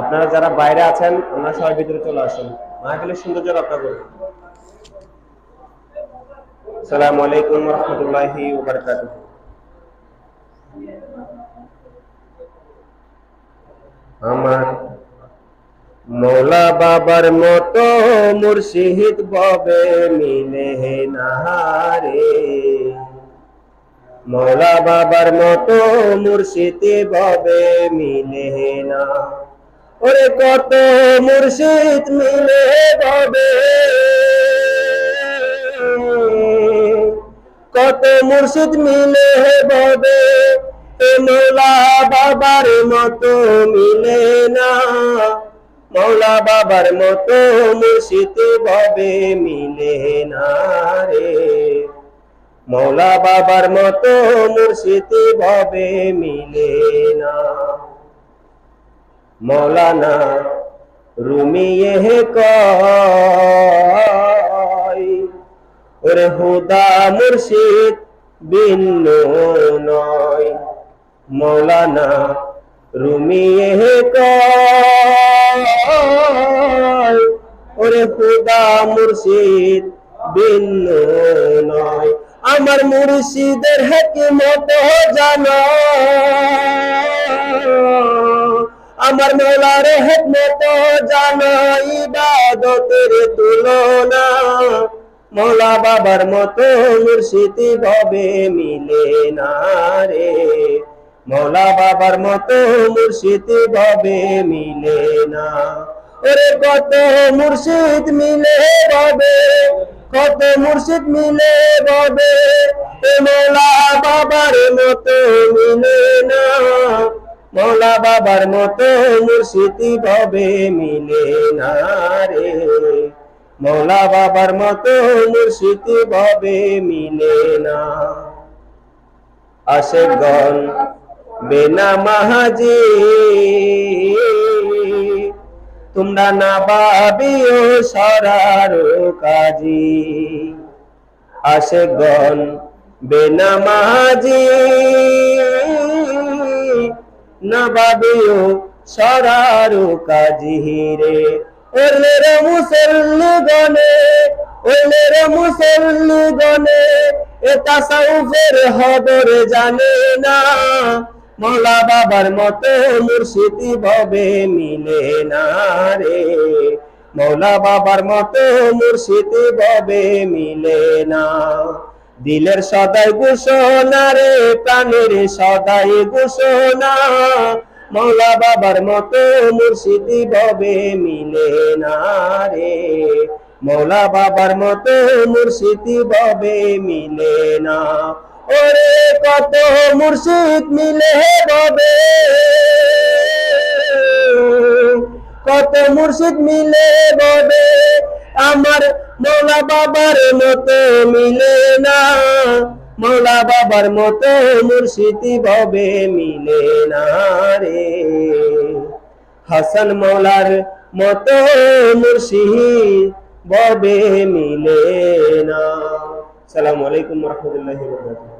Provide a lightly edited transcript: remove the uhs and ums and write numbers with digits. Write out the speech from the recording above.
আপনারা যারা বাইরে আছেন ওনারা সবাই ভিতরে চলে আসুন, মাহফিলের সৌন্দর্য রক্ষা করুন। আসসালামু আলাইকুম ওয়া রাহমাতুল্লাহি ওয়া বারাকাতুহু। আমার মৌলা বাবার মতো মুর্শিদ ববে মিলে না রে, মৌলা বাবার মতো মুর্শিদ ববে মিলে না। ওরে কত মুর্শিদ মিলে ববে, কত মুর্শিদ মিলে ববে, এ মৌলা বাবার মতো মিলে না, মৌলা বাবার মতো মুর্শিদ ববে মিলে না রে, মৌলা বাবার মতো মুর্শিদ ববে মিলে না। মৌলানা রুমি কয় ওরে হুদা মুর্শিদ ভিন্ন নয়, মৌলানা রুমি কয় ওরে হুদা মুর্শিদ ভিন্ন নয়। আমার মুর্শিদের হিকমত জানো, আমার মৌলার হিকমত জানো, ইবাদতের তুলনা মৌলা বাবার মতো মুর্শিদ ভবে মিলে না রে, মৌলা বাবার মতো মুর্শিদ ভবে মিলে না। ওরে কত মুর্শিদ মিলে ভবে, কত মুর্শিদ মিলে ভবে, এ মৌলা বাবার মতো মিলে না, মৌলা বাবার মতো মুর্শিদ ভবে মিলে না রে, মৌলা বাবার মতো মুর্শিদ ভবে মিলে না। আশেকগণ বেনামাজি তোমরা না ভাবিও সরার কাজী, আশেকগণ বেনামাজি না ভাবিও সরার কাজী রে। ওলে রে মুসল্লি গনে, ওলে রে মুসল্লি গনে, এ তাসাউফের হদর জানে না, মৌলা বাবার মতো মুর্শিদ ভবে মিলে না রে, মৌলা বাবার মতো মুর্শিদ ভবে মিলে না। দিলের সদাই ঘোষণা রে, প্রাণের সদাই ঘোষণা, মৌলা বাবার মতো মুর্শিদ ভবে মিলে না রে, মৌলা বাবার মতো মুর্শিদ ভবে মিলে না। ওরে কত মুর্শিদ মিলে ভবে, কত মুর্শিদ মিলে ভবে, আমার মৌলা বাবার মতো মিলে না, মৌলা বাবার মতো মুর্শিদ ভবে মিলে না রে, হাসান মৌলার মতো মুর্শিদ ভবে মিলে না। আসসালামু আলাইকুম ওয়া রাহমাতুল্লাহি ওয়া বারাকাতুহু।